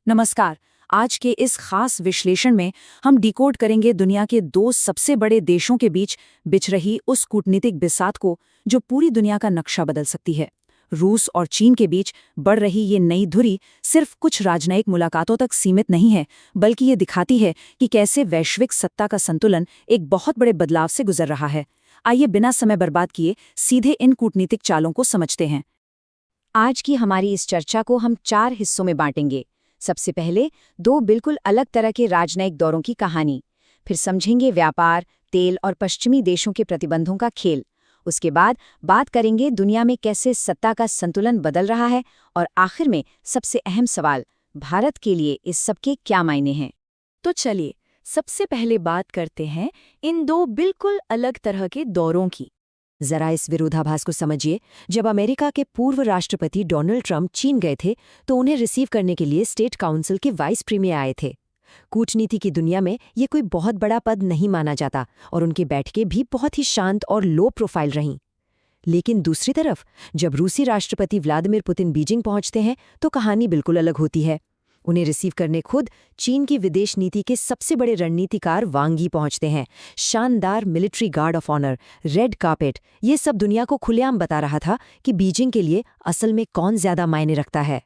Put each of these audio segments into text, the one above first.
नमस्कार। आज के इस खास विश्लेषण में हम डिकोड करेंगे दुनिया के दो सबसे बड़े देशों के बीच बिछ रही उस कूटनीतिक बिसात को जो पूरी दुनिया का नक्शा बदल सकती है। रूस और चीन के बीच बढ़ रही ये नई धुरी सिर्फ कुछ राजनयिक मुलाकातों तक सीमित नहीं है, बल्कि ये दिखाती है कि कैसे वैश्विक सत्ता का संतुलन एक बहुत बड़े बदलाव से गुजर रहा है। आइए बिना समय बर्बाद किए सीधे इन कूटनीतिक चालों को समझते हैं। आज की हमारी इस चर्चा को हम 4 हिस्सों में बांटेंगे। सबसे पहले 2 बिल्कुल अलग तरह के राजनयिक दौरों की कहानी, फिर समझेंगे व्यापार, तेल और पश्चिमी देशों के प्रतिबंधों का खेल। उसके बाद बात करेंगे दुनिया में कैसे सत्ता का संतुलन बदल रहा है, और आखिर में सबसे अहम सवाल, भारत के लिए इस सब के क्या मायने हैं। तो चलिए सबसे पहले बात करते हैं इन दो बिल्कुल अलग तरह के दौरों की। जरा इस विरोधाभास को समझिए। जब अमेरिका के पूर्व राष्ट्रपति डोनाल्ड ट्रंप चीन गए थे तो उन्हें रिसीव करने के लिए स्टेट काउंसिल के वाइस प्रीमियर आए थे। कूटनीति की दुनिया में ये कोई बहुत बड़ा पद नहीं माना जाता और उनकी बैठकें भी बहुत ही शांत और लो प्रोफाइल रहीं। लेकिन दूसरी तरफ जब रूसी राष्ट्रपति व्लादिमीर पुतिन बीजिंग पहुंचते हैं तो कहानी बिल्कुल अलग होती है। उन्हें रिसीव करने खुद चीन की विदेश नीति के सबसे बड़े रणनीतिकार वांग यी पहुंचते हैं। शानदार military guard of honour, red carpet, ये सब दुनिया को खुलेआम बता रहा था कि बीजिंग के लिए असल में कौन ज्यादा मायने रखता है।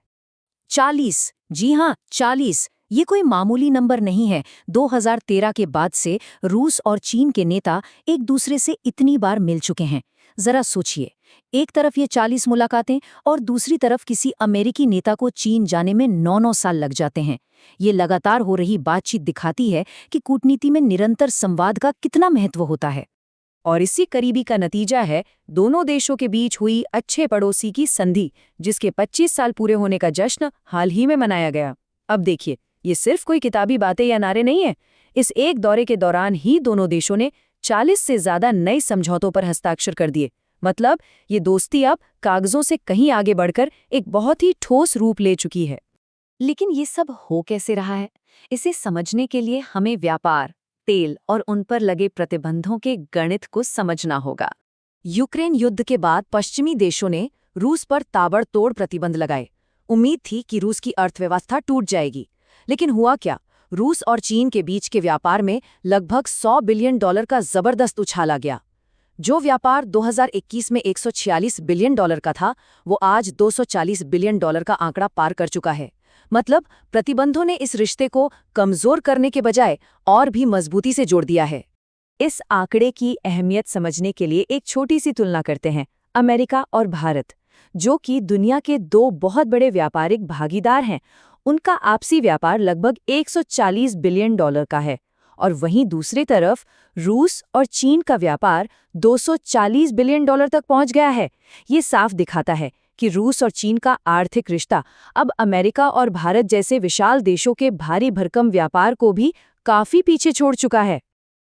40, जी हाँ 40, ये कोई मामूली नंबर नहीं है। 2013 के बाद से रूस और चीन के नेता एक दूसरे से इतनी बार मिल चुके हैं। जरा सोचिए, एक तरफ ये 40 मुलाकातें और दूसरी तरफ किसी अमेरिकी नेता को चीन जाने में 9-9 साल लग जाते हैं। ये लगातार हो रही बातचीत दिखाती है कि कूटनीति में निरंतर संवाद का कितना महत्व होता है। और इसी करीबी का नतीजा है दोनों देशों के बीच हुई अच्छे पड़ोसी की संधि, जिसके 25 साल पूरे होने का जश्न हाल ही में मनाया गया। अब देखिए, ये सिर्फ कोई किताबी बातें या नारे नहीं है। इस एक दौरे के दौरान ही दोनों देशों ने 40 से ज्यादा नए समझौतों पर हस्ताक्षर कर दिए। मतलब ये दोस्ती अब कागजों से कहीं आगे बढ़कर एक बहुत ही ठोस रूप ले चुकी है। लेकिन ये सब हो कैसे रहा है? इसे समझने के लिए हमें व्यापार, तेल और उन पर लगे प्रतिबंधों के गणित को समझना होगा। यूक्रेन युद्ध के बाद पश्चिमी देशों ने रूस पर ताबड़तोड़ प्रतिबंध लगाए। उम्मीद थी कि रूस की अर्थव्यवस्था टूट जाएगी, लेकिन हुआ क्या? रूस और चीन के बीच के व्यापार में लगभग $100 बिलियन का जबरदस्त उछाल आ गया। जो व्यापार 2021 में $146 बिलियन का था, वो आज $240 बिलियन का आंकड़ा पार कर चुका है। मतलब प्रतिबंधों ने इस रिश्ते को कमजोर करने के बजाय और भी मजबूती से जोड़ दिया है। इस आंकड़े की अहमियत समझने के लिए एक छोटी सी तुलना करते हैं। अमेरिका और भारत, जो कि दुनिया के 2 बहुत बड़े व्यापारिक भागीदार हैं, उनका आपसी व्यापार लगभग $140 बिलियन का है। और वहीं दूसरी तरफ रूस और चीन का व्यापार $240 बिलियन तक पहुंच गया है। ये साफ दिखाता है कि रूस और चीन का आर्थिक रिश्ता अब अमेरिका और भारत जैसे विशाल देशों के भारी भरकम व्यापार को भी काफी पीछे छोड़ चुका है।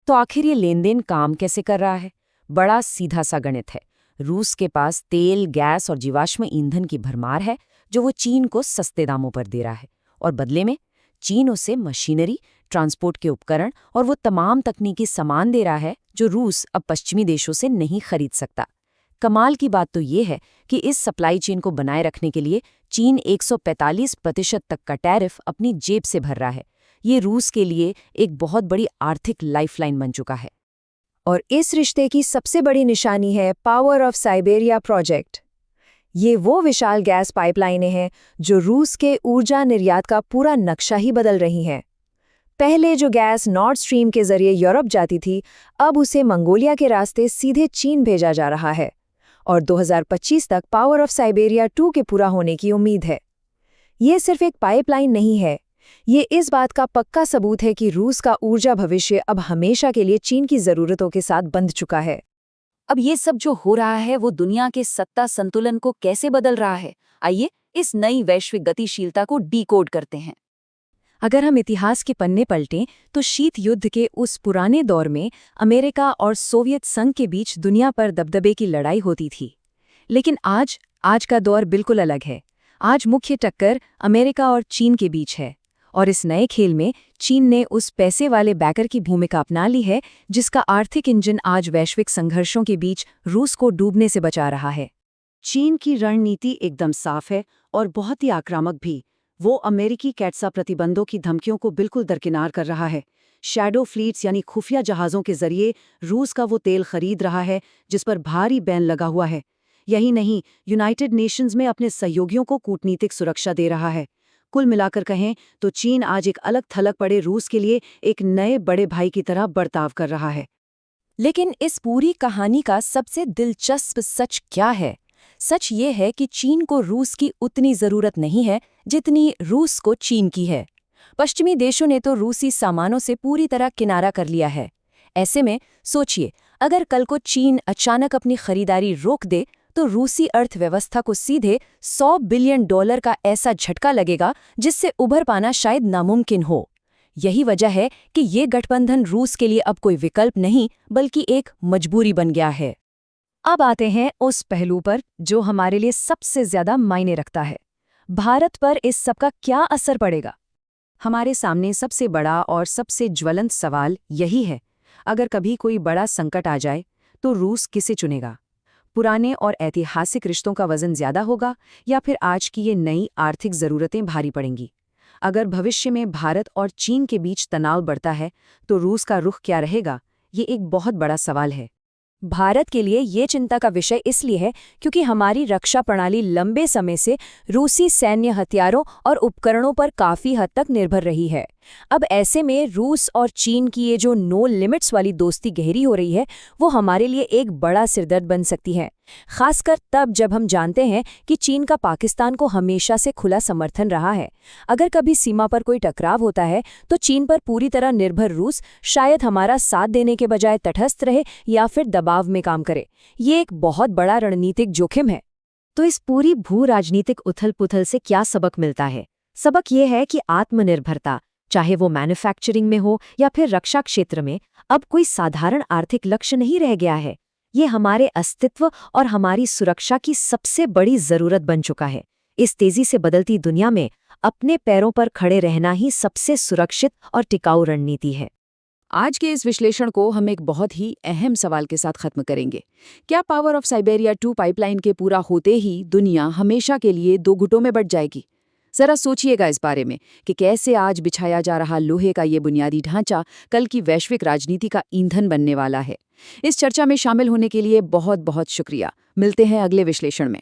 तो आखिर ये लेनदेन काम कैसे कर रहा है? बड़ा सीधा सा गणित है। रूस के पास तेल, गैस और जीवाश्म ईंधन की भरमार है, जो वो चीन को सस्ते दामों पर दे रहा है, और बदले में चीन उसे मशीनरी, ट्रांसपोर्ट के उपकरण और वो तमाम तकनीकी सामान दे रहा है जो रूस अब पश्चिमी देशों से नहीं खरीद सकता। कमाल की बात तो ये है कि इस सप्लाई चेन को बनाए रखने के लिए चीन 145% तक का टैरिफ अपनी जेब से भर रहा है। ये रूस के लिए एक बहुत बड़ी आर्थिक लाइफलाइन बन चुका है। और इस रिश्ते की सबसे बड़ी निशानी है पावर ऑफ साइबेरिया प्रोजेक्ट। ये वो विशाल गैस पाइपलाइनें हैं जो रूस के ऊर्जा निर्यात का पूरा नक्शा ही बदल रही हैं। पहले जो गैस नॉर्थ स्ट्रीम के जरिए यूरोप जाती थी, अब उसे मंगोलिया के रास्ते सीधे चीन भेजा जा रहा है, और 2025 तक पावर ऑफ साइबेरिया 2 के पूरा होने की उम्मीद है। ये सिर्फ एक पाइपलाइन नहीं है, ये इस बात का पक्का सबूत है कि रूस का ऊर्जा भविष्य अब हमेशा के लिए चीन की जरूरतों के साथ बंध चुका है। अब ये सब जो हो रहा है वो दुनिया के सत्ता संतुलन को कैसे बदल रहा है? आइए इस नई वैश्विक गतिशीलता को डिकोड करते हैं। अगर हम इतिहास के पन्ने पलटें तो शीत युद्ध के उस पुराने दौर में अमेरिका और सोवियत संघ के बीच दुनिया पर दबदबे की लड़ाई होती थी। लेकिन आज का दौर बिल्कुल अलग है। आज मुख्य टक्कर अमेरिका और चीन के बीच है, और इस नए खेल में चीन ने उस पैसे वाले बैकर की भूमिका अपना ली है जिसका आर्थिक इंजन आज वैश्विक संघर्षों के बीच रूस को डूबने से बचा रहा है। चीन की रणनीति एकदम साफ है और बहुत ही आक्रामक भी। वो अमेरिकी कैट्सा प्रतिबंधों की धमकियों को बिल्कुल दरकिनार कर रहा है। शैडो फ्लीट्स यानी खुफिया जहाज़ों के जरिए रूस का वो तेल खरीद रहा है जिस पर भारी बैन लगा हुआ है। यही नहीं, यूनाइटेड नेशंस में अपने सहयोगियों को कूटनीतिक सुरक्षा दे रहा है। कुल मिलाकर कहें तो चीन आज एक अलग थलग पड़े रूस के लिए एक नए बड़े भाई की तरह बर्ताव कर रहा है। लेकिन इस पूरी कहानी का सबसे दिलचस्प सच क्या है? सच ये है कि चीन को रूस की उतनी जरूरत नहीं है जितनी रूस को चीन की है। पश्चिमी देशों ने तो रूसी सामानों से पूरी तरह किनारा कर लिया है। ऐसे में सोचिए, अगर कल को चीन अचानक अपनी खरीदारी रोक दे तो रूसी अर्थव्यवस्था को सीधे $100 बिलियन का ऐसा झटका लगेगा जिससे उभर पाना शायद नामुमकिन हो। यही वजह है कि ये गठबंधन रूस के लिए अब कोई विकल्प नहीं बल्कि एक मजबूरी बन गया है। अब आते हैं उस पहलू पर जो हमारे लिए सबसे ज्यादा मायने रखता है। भारत पर इस सब का क्या असर पड़ेगा? हमारे सामने सबसे बड़ा और सबसे ज्वलंत सवाल यही है, अगर कभी कोई बड़ा संकट आ जाए तो रूस किसे चुनेगा? पुराने और ऐतिहासिक रिश्तों का वजन ज्यादा होगा या फिर आज की ये नई आर्थिक जरूरतें भारी पड़ेंगी? अगर भविष्य में भारत और चीन के बीच तनाव बढ़ता है तो रूस का रुख क्या रहेगा? ये एक बहुत बड़ा सवाल है। भारत के लिए ये चिंता का विषय इसलिए है क्योंकि हमारी रक्षा प्रणाली लंबे समय से रूसी सैन्य हथियारों और उपकरणों पर काफी हद तक निर्भर रही है। अब ऐसे में रूस और चीन की ये जो नो लिमिट्स वाली दोस्ती गहरी हो रही है, वो हमारे लिए एक बड़ा सिरदर्द बन सकती है। खासकर तब जब हम जानते हैं कि चीन का पाकिस्तान को हमेशा से खुला समर्थन रहा है। अगर कभी सीमा पर कोई टकराव होता है तो चीन पर पूरी तरह निर्भर रूस शायद हमारा साथ देने के बजाय तटस्थ रहे या फिर दबाव में काम करे। ये एक बहुत बड़ा रणनीतिक जोखिम है। तो इस पूरी भू राजनीतिक उथल-पुथल से क्या सबक मिलता है? सबक ये है कि आत्मनिर्भरता, चाहे वो मैन्युफैक्चरिंग में हो या फिर रक्षा क्षेत्र में, अब कोई साधारण आर्थिक लक्ष्य नहीं रह गया है। ये हमारे अस्तित्व और हमारी सुरक्षा की सबसे बड़ी जरूरत बन चुका है। इस तेजी से बदलती दुनिया में अपने पैरों पर खड़े रहना ही सबसे सुरक्षित और टिकाऊ रणनीति है। आज के इस विश्लेषण को हम एक बहुत ही अहम सवाल के साथ खत्म करेंगे। क्या पावर ऑफ साइबेरिया 2 पाइपलाइन के पूरा होते ही दुनिया हमेशा के लिए दो गुटों में बंट जाएगी? जरा सोचिएगा इस बारे में कि कैसे आज बिछाया जा रहा लोहे का ये बुनियादी ढांचा कल की वैश्विक राजनीति का ईंधन बनने वाला है। इस चर्चा में शामिल होने के लिए बहुत बहुत शुक्रिया। मिलते हैं अगले विश्लेषण में।